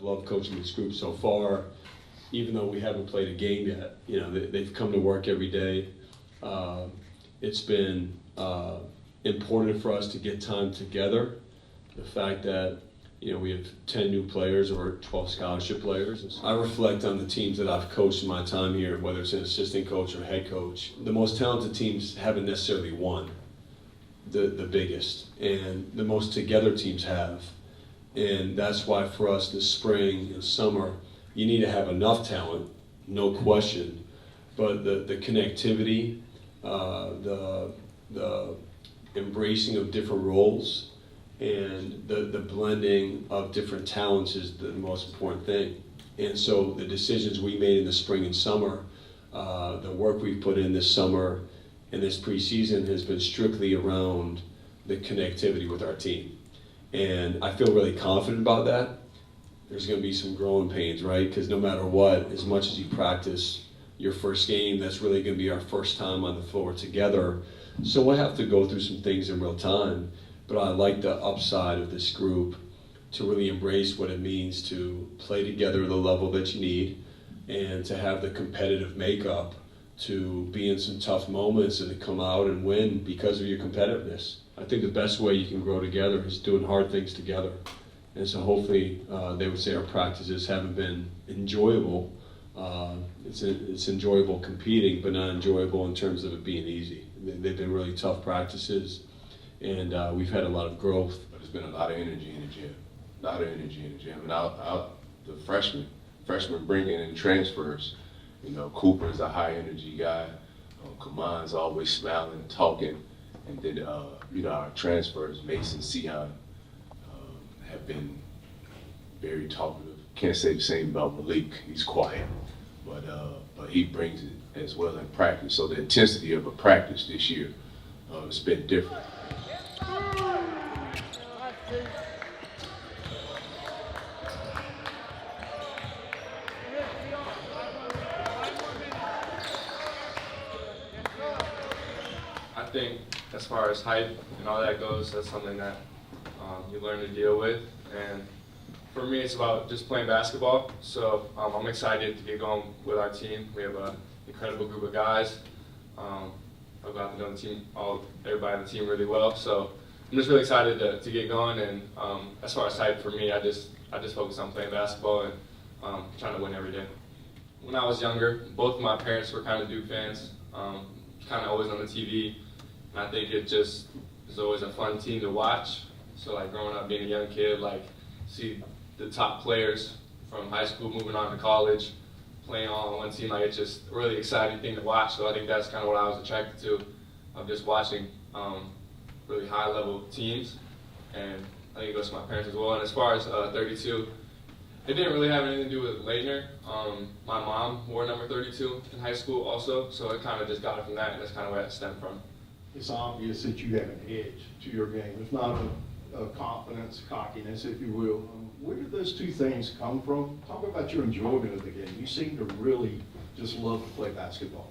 loved coaching this group so far. Even though we haven't played a game yet, they've come to work every day. It's been important for us to get time together. The fact that we have 10 new players or 12 scholarship players. I reflect on the teams that I've coached in my time here, whether it's an assistant coach or head coach. The most talented teams haven't necessarily won the biggest, and the most together teams have. And that's why for us this spring and summer, you need to have enough talent, no question, but the connectivity, the embracing of different roles, and the blending of different talents is the most important thing. And so the decisions we made in the spring and summer, the work we've put in this summer and this preseason has been strictly around the connectivity with our team. And I feel really confident about that. There's going to be some growing pains, right? Because no matter what, as much as you practice your first game, that's really going to be our first time on the floor together. So we'll have to go through some things in real time. But I like the upside of this group to really embrace what it means to play together at the level that you need and to have the competitive makeup to be in some tough moments and to come out and win because of your competitiveness. I think the best way you can grow together is doing hard things together. And so hopefully they would say our practices haven't been enjoyable. It's enjoyable competing, but not enjoyable in terms of it being easy. They've been really tough practices, and we've had a lot of growth. But there's been a lot of energy in the gym. And the freshmen bringing in transfers. Cooper's a high energy guy. Khaman's always smiling and talking. And then, our transfers, Mason, Sion, have been very talkative. Can't say the same about Malik. He's quiet, but he brings it as well in practice. So the intensity of a practice this year has been different. I think as far as height and all that goes, that's something that you learn to deal with. And for me, it's about just playing basketball. So I'm excited to get going with our team. We have an incredible group of guys. I've gotten to know everybody on the team really well. So I'm just really excited to get going. And as far as height for me, I just focus on playing basketball and trying to win every day. When I was younger, both of my parents were kind of Duke fans, kind of always on the TV. And I think it just is always a fun team to watch. So like growing up, being a young kid, like see the top players from high school moving on to college, playing all on one team, like it's just a really exciting thing to watch. So I think that's kind of what I was attracted to, of just watching really high level teams. And I think it goes to my parents as well. And as far as 32, it didn't really have anything to do with Leitner. My mom wore number 32 in high school also, so it kind of just got it from that, and that's kind of where it stemmed from. It's obvious that you have an edge to your game. It's not a confidence, cockiness, if you will. Where did those two things come from? Talk about your enjoyment of the game. You seem to really just love to play basketball.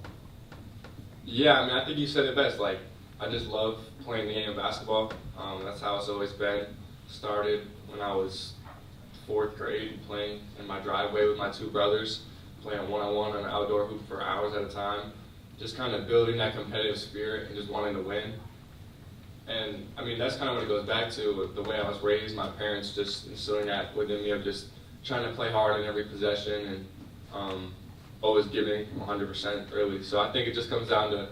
Yeah, I think you said it best. Like, I just love playing the game of basketball. That's how it's always been. Started when I was 4th grade, playing in my driveway with my two brothers, playing one-on-one on an outdoor hoop for hours at a time. Just kind of building that competitive spirit and just wanting to win. And that's kind of what it goes back to, with the way I was raised, my parents just instilling that within me of just trying to play hard in every possession and always giving 100% early. So I think it just comes down to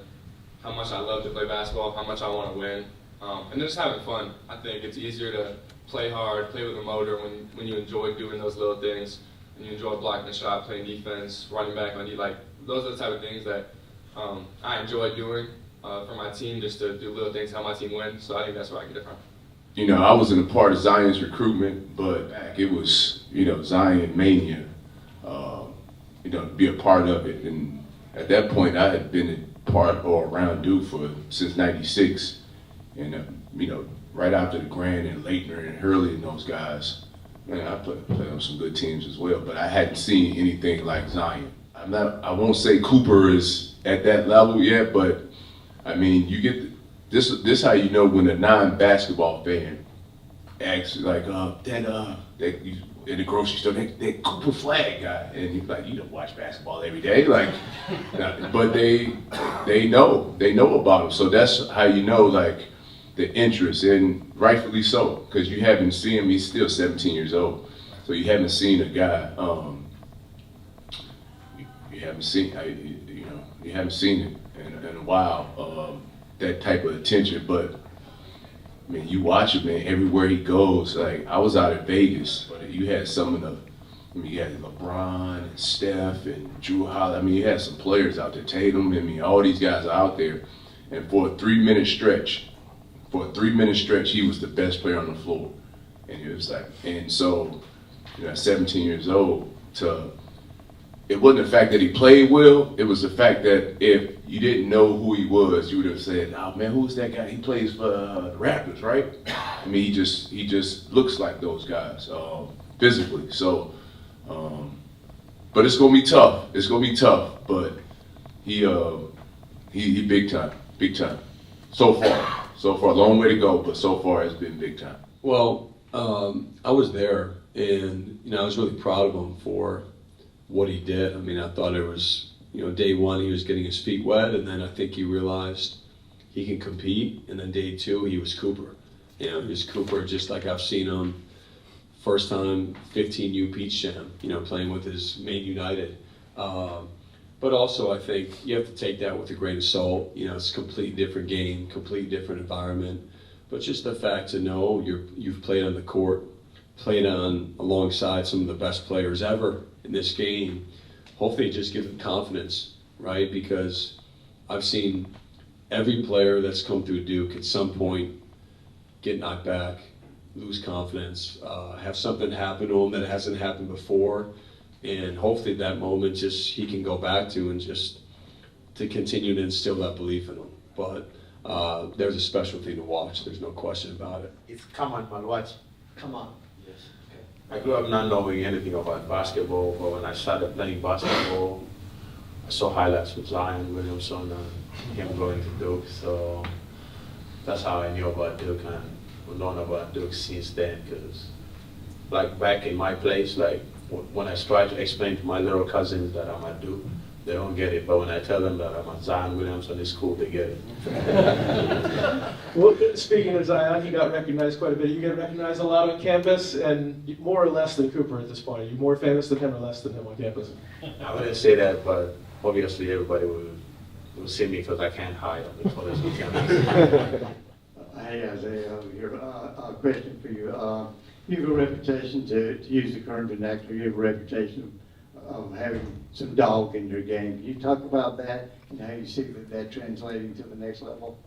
how much I love to play basketball, how much I want to win, and just having fun. I think it's easier to play hard, play with a motor when you enjoy doing those little things, and you enjoy blocking the shot, playing defense, running back on D. Like, those are the type of things that I enjoy doing for my team, just to do little things, help my team win. So I think that's where I get it from. I wasn't a part of Zion's recruitment, but it was, Zion mania, to be a part of it. And at that point, I had been a part or around Duke since '96. And, right after the Grand and Leitner and Hurley and those guys, man, I played on some good teams as well, but I hadn't seen anything like Zion. I won't say Cooper is at that level yet, but you get this how you know when a non-basketball fan acts like in the grocery store, that Cooper Flagg guy, and he's like, you don't watch basketball every day, like, but they know about him, so that's how you know, like, the interest, and rightfully so, because you haven't seen him. He's still 17 years old, so you haven't seen a guy. You haven't seen, you haven't seen it in a while. That type of attention, but I mean, you watch him, man, everywhere he goes. Like, I was out at Vegas, but you had some of the, I mean, you had LeBron and Steph and Drew Holiday. I mean, you had some players out there, Tatum. I mean, all these guys are out there. And for a 3-minute stretch, he was the best player on the floor. And it was like, and so, at 17 years old, it wasn't the fact that he played well, it was the fact that if you didn't know who he was, you would have said, oh man, who's that guy? He plays for the Raptors, right? I mean, he just looks like those guys, physically. So, but it's gonna be tough. It's gonna be tough, but he big time. So far, a long way to go, but so far it's been big time. Well, I was there, and I was really proud of him for what he did. I mean, I thought it was, day one he was getting his feet wet, and then I think he realized he can compete, and then day two he was Cooper. He was Cooper just like I've seen him first time 15U Peach Jam, playing with his Maine United. But also I think you have to take that with a grain of salt. It's a completely different game, completely different environment. But just the fact to know you've played on the court, played alongside some of the best players ever in this game, hopefully it just gives them confidence, right? Because I've seen every player that's come through Duke at some point get knocked back, lose confidence, have something happen to them that hasn't happened before, and hopefully that moment he can go back to and just to continue to instill that belief in them. But there's a special thing to watch, there's no question about it. It's Khaman Maluach. Come on. Yes. Okay. I grew up not knowing anything about basketball, but when I started playing basketball, I saw highlights with Zion Williamson and him going to Duke. So that's how I knew about Duke and known about Duke since then. Because, like, back in my place, like when I try to explain to my little cousins that I'm at Duke, they don't get it. But when I tell them that I'm at Zion Williamson, it's cool, they get it. Well, speaking of Zion, he got recognized quite a bit. You get recognized a lot on campus, and more or less than Cooper at this point. Are you more famous than him or less than him on campus? I wouldn't say that, but obviously everybody will see me because I can't hide on the toilets on campus. Hey Isaiah, over here. A question for you. You have a reputation, to use the current vernacular, you have a reputation of having some dog in your game. Can you talk about that and how you see that translating to the next level?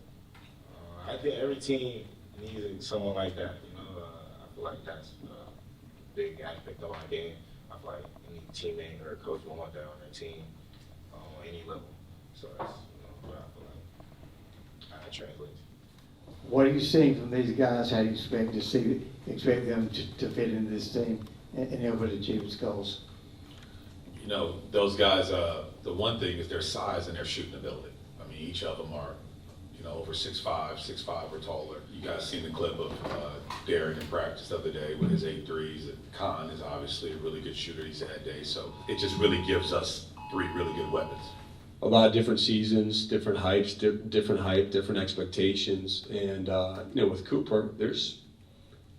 I think every team needs someone like that. I feel like that's a big aspect of my game. I feel like any teammate or coach will want that on their team on any level. So that's what I feel like how that translates. What are you seeing from these guys? How do you expect them to fit into this team and able to achieve its goals? Those guys, the one thing is their size and their shooting ability. I mean, each of them are, over 6'5" or taller. You guys seen the clip of Darren in practice the other day with his 8 threes. Kon is obviously a really good shooter. He's had days. So it just really gives us 3 really good weapons. A lot of different seasons, different hypes, different hype, different expectations. And, with Cooper, there's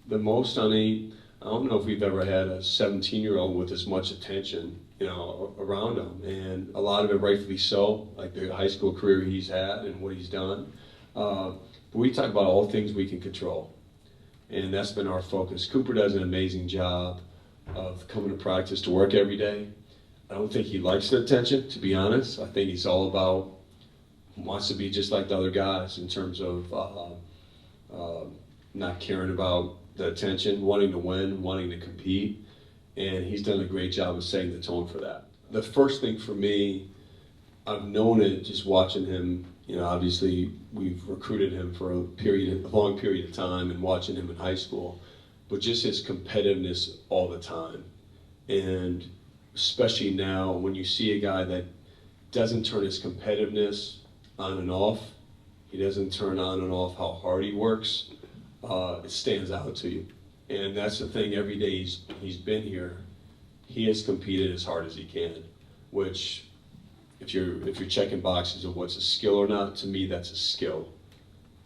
the most I don't know if we've ever had a 17-year-old with as much attention, around him. And a lot of it rightfully so, like the high school career he's had and what he's done. But we talk about all things we can control. And that's been our focus. Cooper does an amazing job of coming to practice to work every day. I don't think he likes the attention, to be honest. I think he's all about, wants to be just like the other guys in terms of not caring about the attention, wanting to win, wanting to compete. And he's done a great job of setting the tone for that. The first thing for me, I've known it just watching him, obviously we've recruited him for a long period of time and watching him in high school, but just his competitiveness all the time. And especially now when you see a guy that doesn't turn his competitiveness on and off, he doesn't turn on and off how hard he works, it stands out to you. And that's the thing, every day he's been here, he has competed as hard as he can, which if you're checking boxes of what's a skill or not, to me that's a skill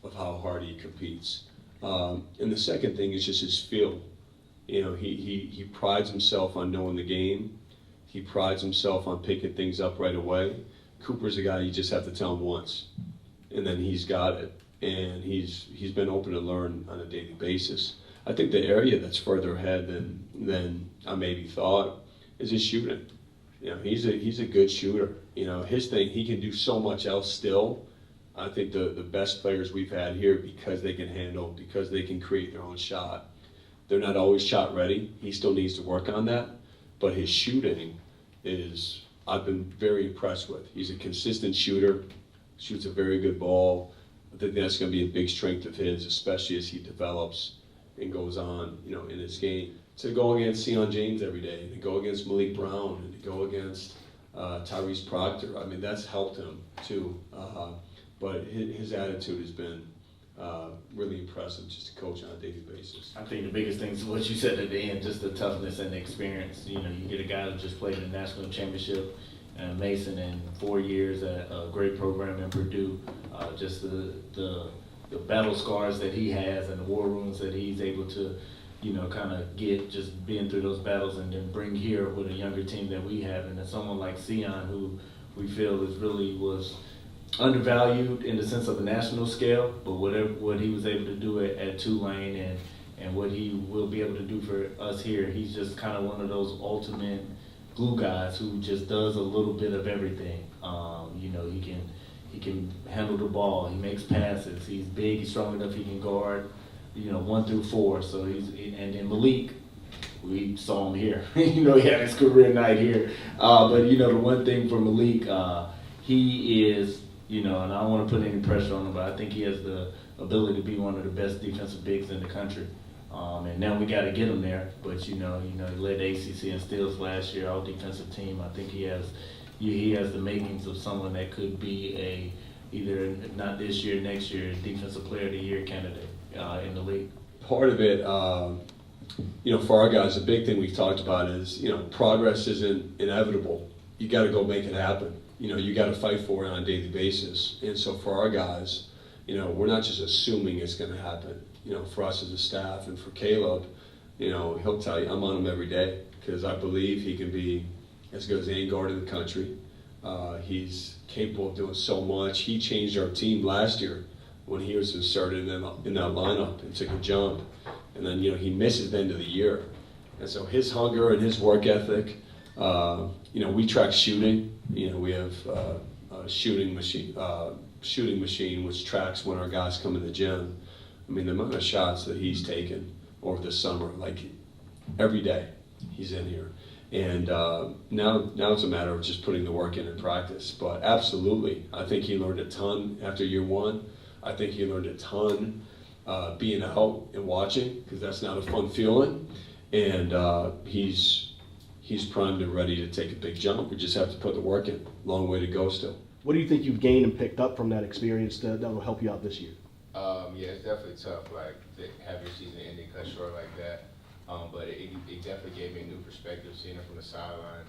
of how hard he competes. And the second thing is just his feel. You know, he prides himself on knowing the game. He prides himself on picking things up right away. Cooper's a guy you just have to tell him once, and then he's got it. And he's been open to learn on a daily basis. I think the area that's further ahead than I maybe thought is his shooting. You know, he's a good shooter. You know, his thing, he can do so much else still. I think the best players we've had here, because they can handle, because they can create their own shot. They're not always shot ready. He still needs to work on that. But his shooting I've been very impressed with. He's a consistent shooter, shoots a very good ball. I think that's going to be a big strength of his, especially as he develops and goes on, you know, in his game. To go against Sion James every day, to go against Malik Brown, and to go against Tyrese Proctor, I mean, that's helped him too. But his attitude has been really impressive just to coach on a daily basis. I think the biggest thing is what you said at the end, just the toughness and the experience. You know, you get a guy who just played in the national championship, Mason, in 4 years at a great program in Purdue. Just the battle scars that he has and the war wounds that he's able to, you know, kind of get just being through those battles, and then bring here with a younger team that we have, and then someone like Sion, who we feel was undervalued in the sense of a national scale, but what he was able to do at Tulane and what he will be able to do for us here, he's just kind of one of those ultimate glue guys who just does a little bit of everything. You know, he can handle the ball, he makes passes, he's big, he's strong enough, he can guard, you know, 1 through 4. So and then Malik, we saw him here. You know, he had his career night here. But you know, the one thing for Malik, he is, you know, and I don't want to put any pressure on him, but I think he has the ability to be one of the best defensive bigs in the country. And now we got to get him there. But you know, he led the ACC in steals last year, all defensive team. I think he has the makings of someone that could be either not this year, next year, defensive player of the year candidate in the league. Part of it, you know, for our guys, the big thing we've talked about is, you know, progress isn't inevitable. You got to go make it happen. You know, you got to fight for it on a daily basis. And so for our guys, you know, we're not just assuming it's going to happen. You know, for us as a staff and for Caleb, you know, he'll tell you, I'm on him every day because I believe he can be as good as any guard in the country. He's capable of doing so much. He changed our team last year when he was inserted in that lineup and took a jump. And then, you know, he misses the end of the year. And so his hunger and his work ethic, you know, we track shooting. You know, we have a shooting machine which tracks when our guys come in the gym. I mean, the amount of shots that he's taken over the summer, like every day he's in here. And now it's a matter of just putting the work in practice. But absolutely, I think he learned a ton after year one. I think he learned a ton being out and watching, because that's not a fun feeling. And he's primed and ready to take a big jump. We just have to put the work in. Long way to go still. What do you think you've gained and picked up from that experience that will help you out this year? Yeah, it's definitely tough, like, to have your season ending cut short like that. But it definitely gave me a new perspective, seeing it from the sideline.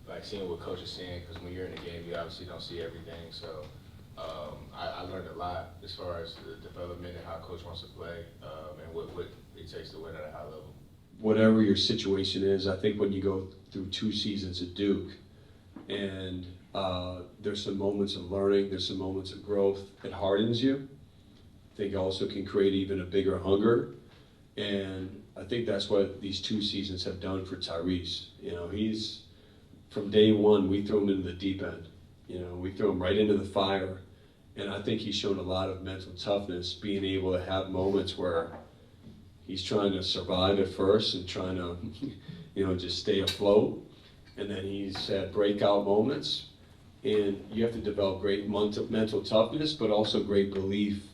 Like, seeing what coach is saying, because when you're in the game, you obviously don't see everything. So I learned a lot as far as the development and how coach wants to play, and what it takes to win at a high level. Whatever your situation is, I think when you go through 2 seasons at Duke, and there's some moments of learning, there's some moments of growth, it hardens you. I think also can create even a bigger hunger. And I think that's what these 2 seasons have done for Tyrese. You know, he's, from day one, we threw him into the deep end. You know, we threw him right into the fire. And I think he's shown a lot of mental toughness, being able to have moments where he's trying to survive at first and trying to, you know, just stay afloat. And then he's had breakout moments. And you have to develop great mental toughness, but also great belief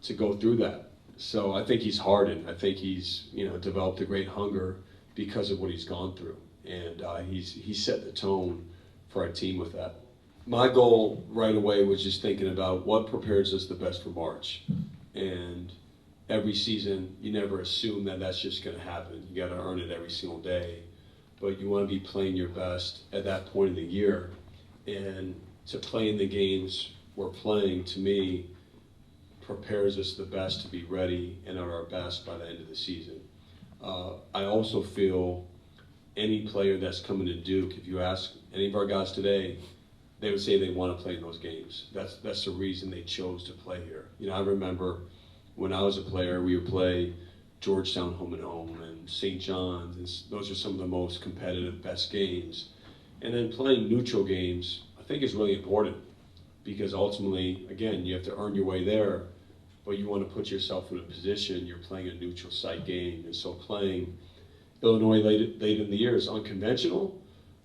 to go through that. So I think he's hardened. I think he's, you know, developed a great hunger because of what he's gone through. And he's set the tone for our team with that. My goal right away was just thinking about what prepares us the best for March. And every season, you never assume that that's just going to happen. You got to earn it every single day. But you want to be playing your best at that point of the year. And to play in the games we're playing, to me, prepares us the best to be ready and at our best by the end of the season. I also feel any player that's coming to Duke, if you ask any of our guys today, they would say they want to play in those games. That's the reason they chose to play here. You know, I remember when I was a player, we would play Georgetown home and home and St. John's. And those are some of the most competitive, best games. And then playing neutral games, I think is really important because ultimately, again, you have to earn your way there, but you want to put yourself in a position, you're playing a neutral site game. And so playing Illinois late in the year is unconventional,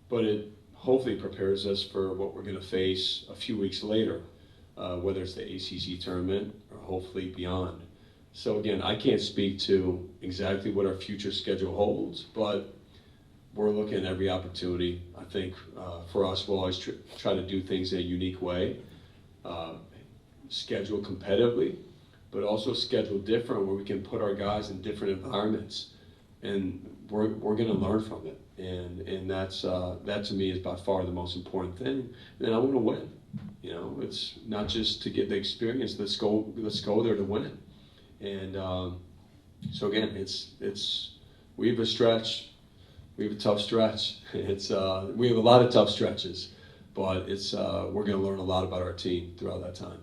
but it hopefully prepares us for what we're going to face a few weeks later, whether it's the ACC tournament or hopefully beyond. So again, I can't speak to exactly what our future schedule holds, but we're looking at every opportunity. I think for us, we'll always try to do things in a unique way, schedule competitively, but also schedule different where we can put our guys in different environments, and we're going to learn from it. And that's that to me is by far the most important thing. And I want to win. You know, it's not just to get the experience. Let's go there to win it. And so again, we have a stretch. We have a tough stretch. We have a lot of tough stretches, but we're going to learn a lot about our team throughout that time.